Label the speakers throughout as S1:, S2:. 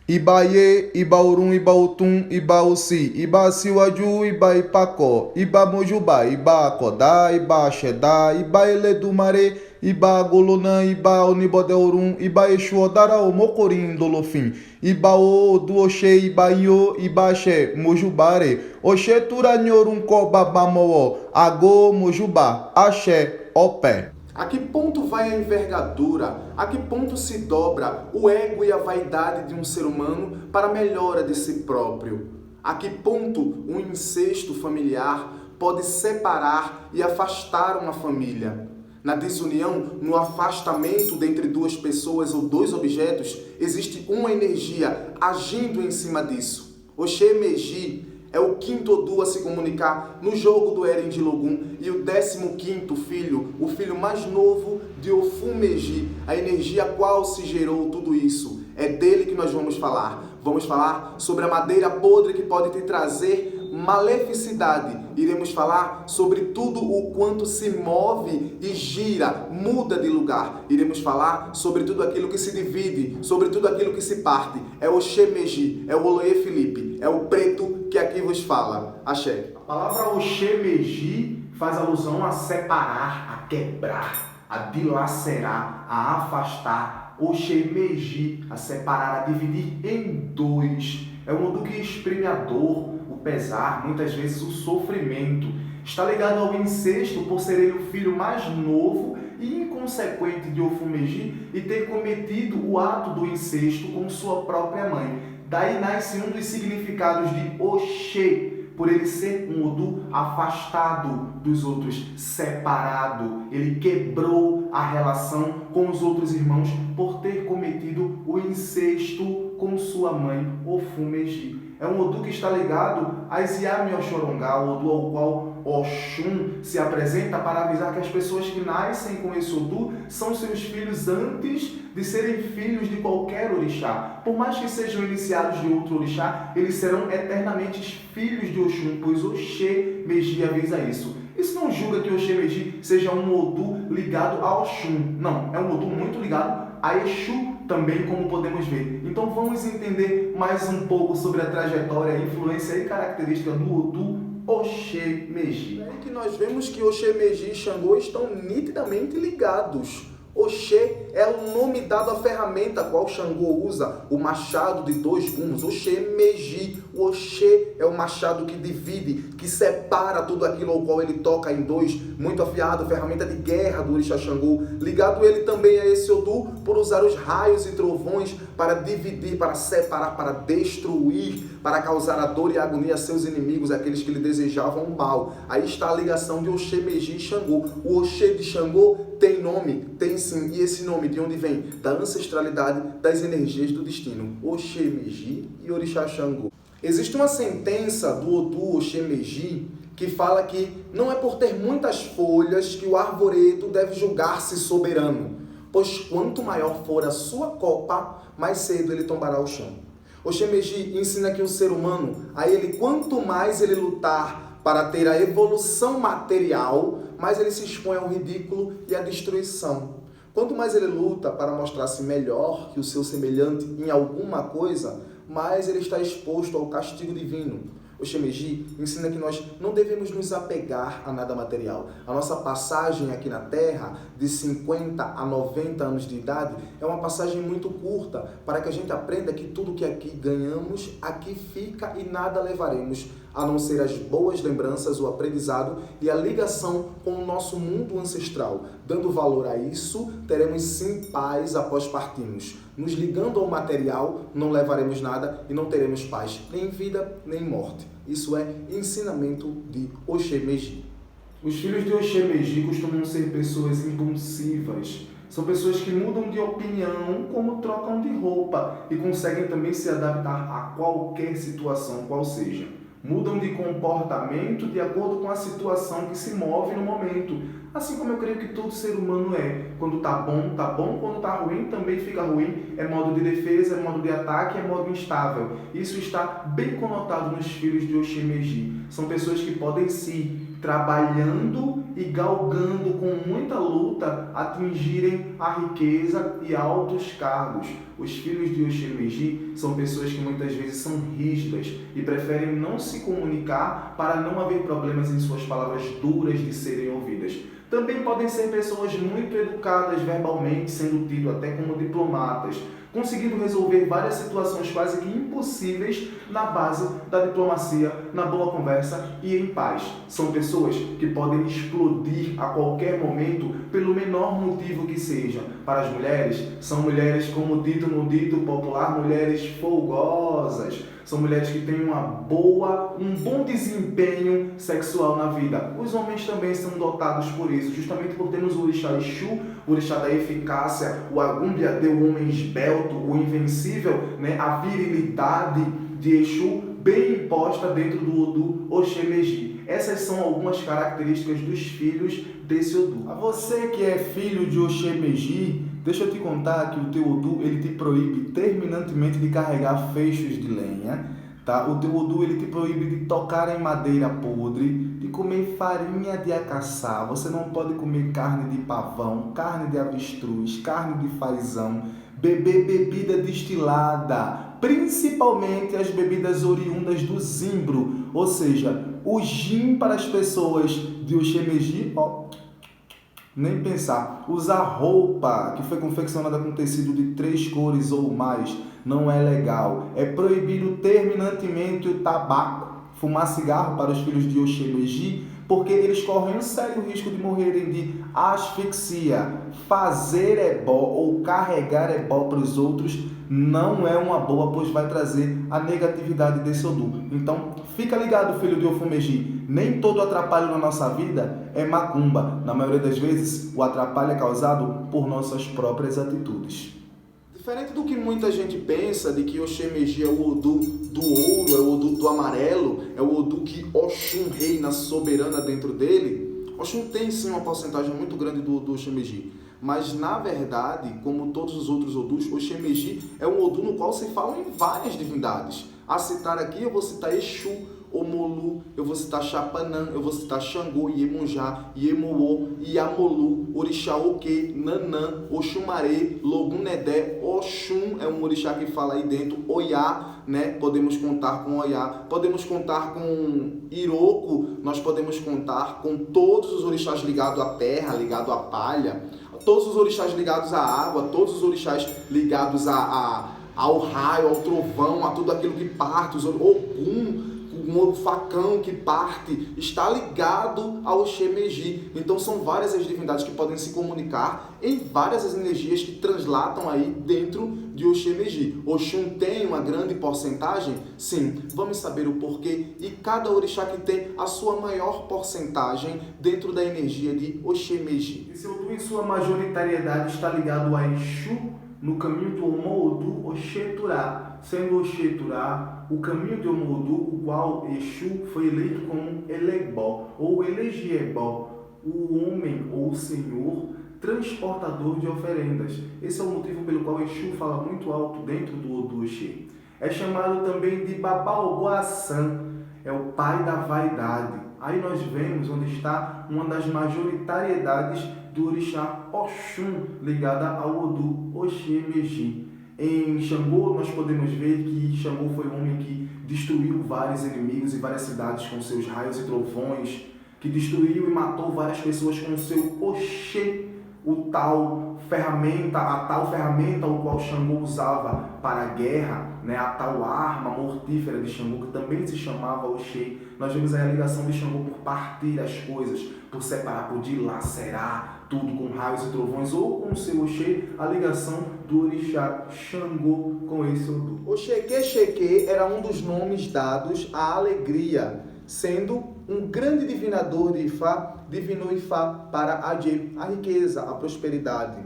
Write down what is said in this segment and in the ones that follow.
S1: Ibaye, Ibaorum, Ibaotum, Ibaoci, Ibaciuaju, Ibaipacó, Ibamojubá, Ibaacodá, Ibaxedá, Ibaeledumare, Ibagolonã, Ibaonibodeorum, Ibaexuodara, Mocorim, Dolofim, Ibaô, Duoxe, Ibaio, Ibaxé, Mojubare, Oxe, Turanhorum, Cobabamoó, Agô, Mojubá, Axé, Opé.
S2: A que ponto vai a envergadura? A que ponto se dobra o ego e a vaidade de um ser humano para a melhora de si próprio? A que ponto um incesto familiar pode separar e afastar uma família? Na desunião, no afastamento dentre duas pessoas ou dois objetos, existe uma energia agindo em cima disso. Oxê Meji é o quinto Odu a se comunicar no jogo do Eren de Logum e o 15º filho, o filho mais novo de Ofumeji, a energia a qual se gerou tudo isso. É dele que nós vamos falar. Vamos falar sobre a madeira podre que pode te trazer maleficidade. Iremos falar sobre tudo o quanto se move e gira, muda de lugar. Iremos falar sobre tudo aquilo que se divide, sobre tudo aquilo que se parte. É o Oxê-Meji, é o Oloê Felipe, é o preto que aqui vos fala. Axé.
S3: A palavra Oxê-Meji faz alusão a separar, a quebrar, a dilacerar, a afastar. Oxê-Meji, a separar, a dividir em dois. É um Odu que exprime a dor, o pesar, muitas vezes o sofrimento. Está ligado ao incesto por ser ele o filho mais novo e inconsequente de Ofumeji e ter cometido o ato do incesto com sua própria mãe. Daí nasce um dos significados de Oxê, por ele ser um Odu afastado dos outros, separado. Ele quebrou a relação com os outros irmãos por ter cometido o incesto com sua mãe, Ofumeji. É um Odu que está ligado a Yami Oxorongá, o Odu ao qual Oxum se apresenta para avisar que as pessoas que nascem com esse Odu são seus filhos antes de serem filhos de qualquer orixá. Por mais que sejam iniciados de outro orixá, eles serão eternamente filhos de Oxum, pois Oxê Meji avisa isso. Isso não julga que Oxê Meji seja um Odu ligado a Oxum. Não, é um Odu muito ligado a Exu também, como podemos ver. Então vamos entender mais um pouco sobre a trajetória, influência e característica do Odu Oxê Meji.
S2: É que nós vemos que Oxê Meji e Xangô estão nitidamente ligados. Oxê é o nome dado à ferramenta a qual Xangô usa, o machado de dois gumes. Oxê Meji. O Oxê é o machado que divide, que separa tudo aquilo ao qual ele toca em dois, muito afiado, ferramenta de guerra do orixá Xangô. Ligado ele também a esse Odu por usar os raios e trovões para dividir, para separar, para destruir, para causar a dor e a agonia a seus inimigos, aqueles que lhe desejavam o mal. Aí está a ligação de Oxê Meji e Xangô. O Oxê de Xangô tem nome, tem sim, e esse nome de onde vem? Da ancestralidade das energias do destino. Oxê Meji e Orixá Xangô. Existe uma sentença do Odu Oxê Meji que fala que não é por ter muitas folhas que o arvoredo deve julgar-se soberano, pois quanto maior for a sua copa, mais cedo ele tombará o chão. Oxê Meji ensina que o ser humano, a ele quanto mais ele lutar para ter a evolução material, mais ele se expõe ao ridículo e à destruição. Quanto mais ele luta para mostrar-se melhor que o seu semelhante em alguma coisa, mais ele está exposto ao castigo divino. Oxê Meji ensina que nós não devemos nos apegar a nada material. A nossa passagem aqui na Terra, de 50 a 90 anos de idade, é uma passagem muito curta, para que a gente aprenda que tudo que aqui ganhamos, aqui fica e nada levaremos, a não ser as boas lembranças, o aprendizado e a ligação com o nosso mundo ancestral. Dando valor a isso, teremos sim paz após partirmos. Nos ligando ao material, não levaremos nada e não teremos paz, nem em vida, nem em morte. Isso é ensinamento de Oxê Meji.
S3: Os filhos de Oxê Meji costumam ser pessoas impulsivas. São pessoas que mudam de opinião como trocam de roupa e conseguem também se adaptar a qualquer situação, qual seja. Mudam de comportamento de acordo com a situação que se move no momento. Assim como eu creio que todo ser humano é. Quando tá bom, quando tá ruim, também fica ruim. É modo de defesa, é modo de ataque, é modo instável. Isso está bem conotado nos filhos de Oxê Meji. São pessoas que podem se trabalhando e galgando com muita luta atingirem a riqueza e altos cargos. Os filhos de Oxê-Meji são pessoas que muitas vezes são rígidas e preferem não se comunicar para não haver problemas em suas palavras duras de serem ouvidas. Também podem ser pessoas muito educadas verbalmente, sendo tido até como diplomatas, conseguindo resolver várias situações quase que impossíveis na base da diplomacia, na boa conversa e em paz. São pessoas que podem explodir a qualquer momento pelo menor motivo que seja. Para as mulheres, são mulheres, como dito no dito popular, mulheres folgosas. São mulheres que têm um bom desempenho sexual na vida. Os homens também são dotados por isso, justamente por termos o orixá Exu, o orixá da eficácia, o Agumbiadê, o homem esbelto, o invencível, né? A virilidade de Exu bem imposta dentro do Odu Oxê-Meji. Essas são algumas características dos filhos desse Odu.
S2: A você que é filho de Oxê-Meji, deixa eu te contar que o teu Odu ele te proíbe terminantemente de carregar feixes de lenha, tá? O teu Odu ele te proíbe de tocar em madeira podre, de comer farinha de acaçá. Você não pode comer carne de pavão, carne de avestruz, carne de fazão, beber bebida destilada, principalmente as bebidas oriundas do zimbro, ou seja, o gin para as pessoas de Oxê-Meji, ó, nem pensar. Usar roupa que foi confeccionada com tecido de 3 cores ou mais não é legal. É proibido terminantemente o tabaco, fumar cigarro para os filhos de Oxê-Meji, porque eles correm um sério risco de morrerem de asfixia. Fazer ebó ou carregar ebó para os outros não é uma boa, pois vai trazer a negatividade desse Odu. Então, fica ligado, filho de Ofu-Meji. Nem todo atrapalho na nossa vida é macumba. Na maioria das vezes, o atrapalho é causado por nossas próprias atitudes.
S1: Diferente do que muita gente pensa, de que Oxê-Meji é o Odu do ouro, é o Odu do amarelo, é o Odu que Oxum reina soberana dentro dele, Oxum tem sim uma porcentagem muito grande do Oxê-Meji. Mas, na verdade, como todos os outros Odus, Oxê-Meji é um Odu no qual se falam em várias divindades. A citar aqui, eu vou citar Exu, Omolu, eu vou citar Chapanã, eu vou citar Xangô, Iemonjá, Iemoô, Iamolu, Orixá Oquê, Nanã, Oxumaré, Logunedé, Oxum é um orixá que fala aí dentro, Oiá, né? Podemos contar com Oiá, podemos contar com Iroko, nós podemos contar com todos os orixás ligados à terra, ligados à palha, todos os orixás ligados à água, todos os orixás ligados ao raio, ao trovão, a tudo aquilo que parte, os Ogum, um facão que parte, está ligado ao Oxê-Meji. Então são várias as divindades que podem se comunicar em várias as energias que translatam aí dentro de Oxê-Meji. Oxum tem uma grande porcentagem? Sim. Vamos saber o porquê e cada orixá que tem a sua maior porcentagem dentro da energia de Oxê-Meji.
S3: Esse Odu, em sua majoritariedade, está ligado a Exu no caminho do Omo-Odu Oxê-Turá, sendo Oxê-Turá o caminho de Omo-Odu, o qual Exu foi eleito como Elebó, ou Elegiebó, o homem ou o senhor transportador de oferendas. Esse é o motivo pelo qual Exu fala muito alto dentro do Odu Oxê. É chamado também de Babaoboaçã, é o pai da vaidade. Aí nós vemos onde está uma das majoritariedades do orixá Oxum, ligada ao Odu Oxê-Meji. Em Xangô, nós podemos ver que Xangô foi um homem que destruiu vários inimigos e várias cidades com seus raios e trovões, que destruiu e matou várias pessoas com o seu Oxê, a tal ferramenta o qual Xangô usava para a guerra, né? A tal arma mortífera de Xangô, que também se chamava Oxê. Nós vemos aí a ligação de Xangô por partir as coisas, por separar, por dilacerar tudo com raios e trovões, ou com o seu Oxê, a ligação do orixá Xangô com esse Odu.
S2: Oxeque-Xeque era um dos nomes dados à alegria, sendo um grande divinador de Ifá, divinou Ifá para Adjê, a riqueza, a prosperidade.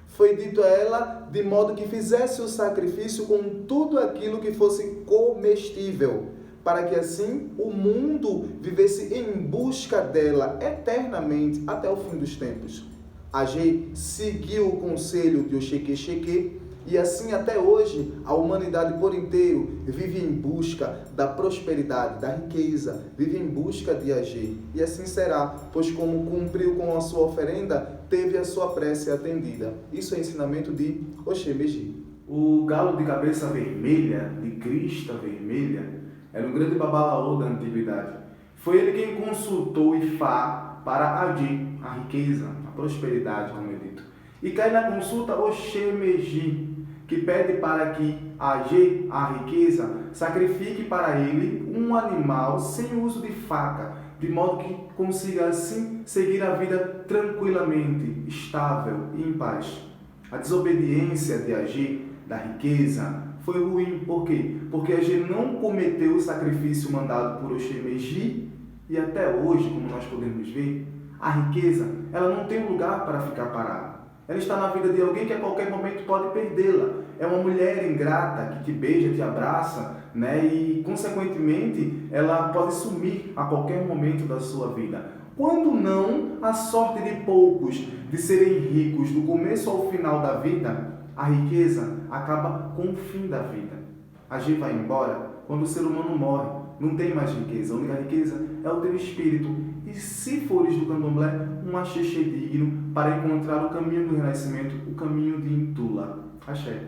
S2: Foi dito a ela de modo que fizesse o sacrifício com tudo aquilo que fosse comestível, para que assim o mundo vivesse em busca dela eternamente até o fim dos tempos. Adjê seguiu o conselho de Oxeque-Xeque E assim até hoje, a humanidade por inteiro vive em busca da prosperidade, da riqueza, vive em busca de agir. E assim será, pois como cumpriu com a sua oferenda, teve a sua prece atendida. Isso é ensinamento de Oxêmeji.
S3: O galo de cabeça vermelha, de crista vermelha, era um grande babalaô da antiguidade. Foi ele quem consultou Ifá para agir a riqueza, a prosperidade, como é dito. E cai na consulta Oxêmeji, que pede para que agir a riqueza sacrifique para ele um animal sem uso de faca, de modo que consiga assim seguir a vida tranquilamente, estável e em paz. A desobediência de agir da riqueza foi ruim. Por quê? Porque Agir não cometeu o sacrifício mandado por Oxêmeji e até hoje, como nós podemos ver, a riqueza ela não tem lugar para ficar parada. Ela está na vida de alguém que a qualquer momento pode perdê-la. É uma mulher ingrata que te beija, te abraça, né? E, consequentemente, ela pode sumir a qualquer momento da sua vida. Quando não, a sorte de poucos de serem ricos do começo ao final da vida, a riqueza acaba com o fim da vida. Agir vai embora quando o ser humano morre. Não tem mais riqueza. A única riqueza é o teu espírito. E se fores do candomblé, um axixê digno para encontrar o caminho do renascimento, o caminho de Intula. Axé.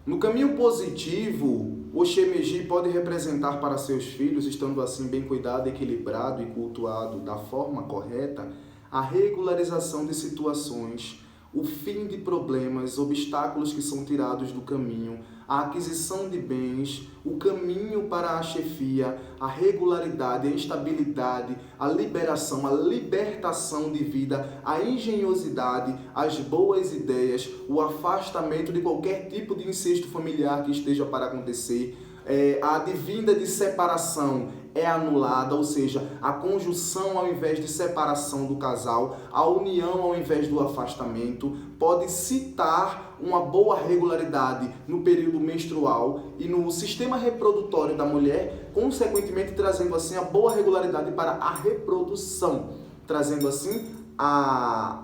S1: No caminho positivo, o Oxêmeji pode representar para seus filhos, estando assim bem cuidado, equilibrado e cultuado da forma correta, a regularização de situações, o fim de problemas, obstáculos que são tirados do caminho, a aquisição de bens, o caminho para a chefia, a regularidade, a estabilidade, a liberação, a libertação de vida, a engenhosidade, as boas ideias, o afastamento de qualquer tipo de incesto familiar que esteja para acontecer, a advinda de separação é anulada, ou seja, a conjunção ao invés de separação do casal, a união ao invés do afastamento, pode citar uma boa regularidade no período menstrual e no sistema reprodutório da mulher, consequentemente trazendo assim a boa regularidade para a reprodução, trazendo assim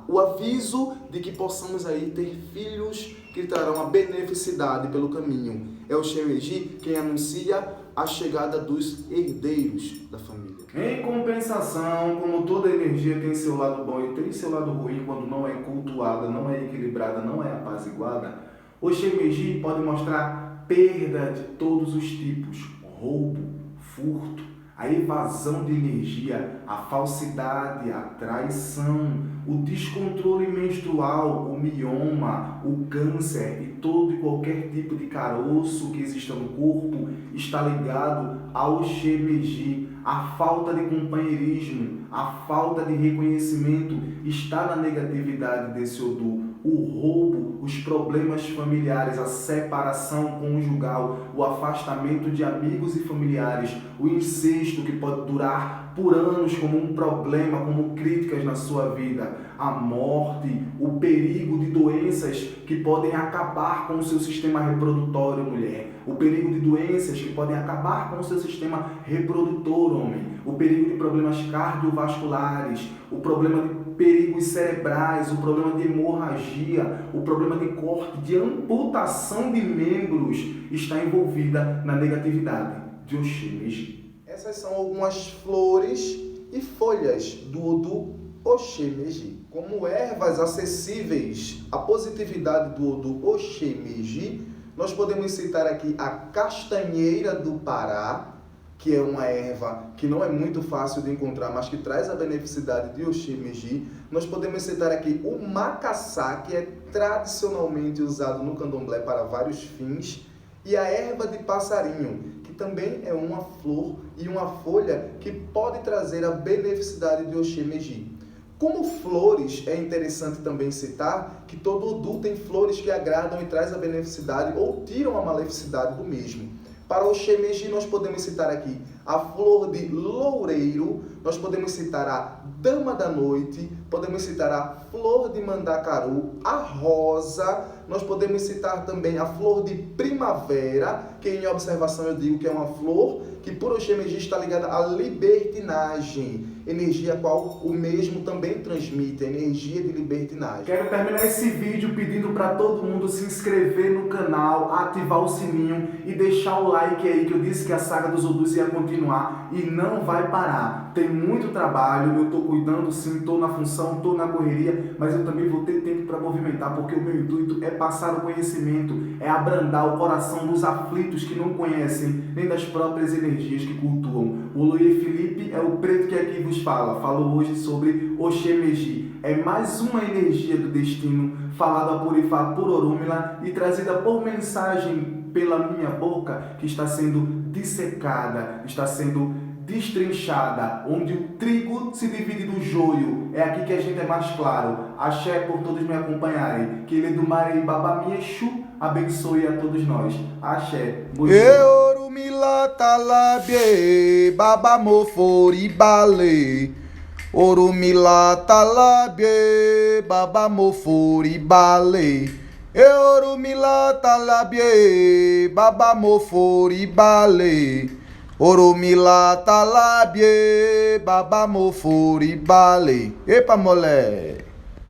S1: o aviso de que possamos aí ter filhos que trarão a beneficidade pelo caminho. É o Oxêmeji quem anuncia a chegada dos herdeiros da família.
S3: Em compensação, como toda energia tem seu lado bom e tem seu lado ruim quando não é cultuada, não é equilibrada, não é apaziguada, o Oxêmeji pode mostrar perda de todos os tipos, roubo, furto, a evasão de energia, a falsidade, a traição, o descontrole menstrual, o mioma, o câncer e todo e qualquer tipo de caroço que exista no corpo está ligado ao Oxêmeji. A falta de companheirismo, a falta de reconhecimento está na negatividade desse Odu. O roubo, os problemas familiares, a separação conjugal, o afastamento de amigos e familiares, o incesto que pode durar por anos como um problema, como críticas na sua vida, a morte, o perigo de doenças que podem acabar com o seu sistema reprodutório, mulher, o perigo de doenças que podem acabar com o seu sistema reprodutor, homem, o perigo de problemas cardiovasculares, o problema de perigos cerebrais, o problema de hemorragia, o problema de corte, de amputação de membros está envolvida na negatividade de Oxêmeji.
S2: Essas são algumas flores e folhas do Odu Oxêmeji. Como ervas acessíveis à positividade do Odu Oxêmeji, nós podemos citar aqui a castanheira do Pará, que é uma erva que não é muito fácil de encontrar, mas que traz a beneficidade de Oxêmeji. Nós podemos citar aqui o macaçá, que é tradicionalmente usado no candomblé para vários fins, e a erva de passarinho, que também é uma flor e uma folha que pode trazer a beneficidade de Oxêmeji. Como flores, é interessante também citar que todo Odu tem flores que agradam e traz a beneficidade ou tiram a maleficidade do mesmo. Para Oxêmeji, nós podemos citar aqui a flor de loureiro, nós podemos citar a dama da noite, podemos citar a flor de mandacaru, a rosa, nós podemos citar também a flor de primavera, que em observação eu digo que é uma flor que por Oxêmeji está ligada à libertinagem, energia a qual o mesmo também transmite, a energia de libertinagem.
S3: Quero terminar esse vídeo pedindo para todo mundo se inscrever no canal, ativar o sininho e deixar o like aí, que eu disse que a saga dos Odus ia continuar e não vai parar. Tem muito trabalho, eu estou cuidando sim, estou na função, estou na correria, mas eu também vou ter tempo para movimentar, porque o meu intuito é passar o conhecimento, é abrandar o coração dos aflitos que não conhecem nem das próprias energias que cultuam. O Luiz Felipe é o preto que aqui vos fala. Falo hoje sobre Oxêmeji. É mais uma energia do destino falada por Ifá, por Orúmila e trazida por mensagem pela minha boca, que está sendo dissecada, está sendo destrinchada, onde o trigo se divide do joio. É aqui que a gente é mais claro. Axé por todos me acompanharem. Que ele do Marei Babamiexu abençoe a todos nós. Axé.
S2: Orúmila talabie babamofori bale. Orúmila talabie babamofori bale. Orúmila talabie babamofori bale. Orúmila talabie babamofori bale. Epa, moleque.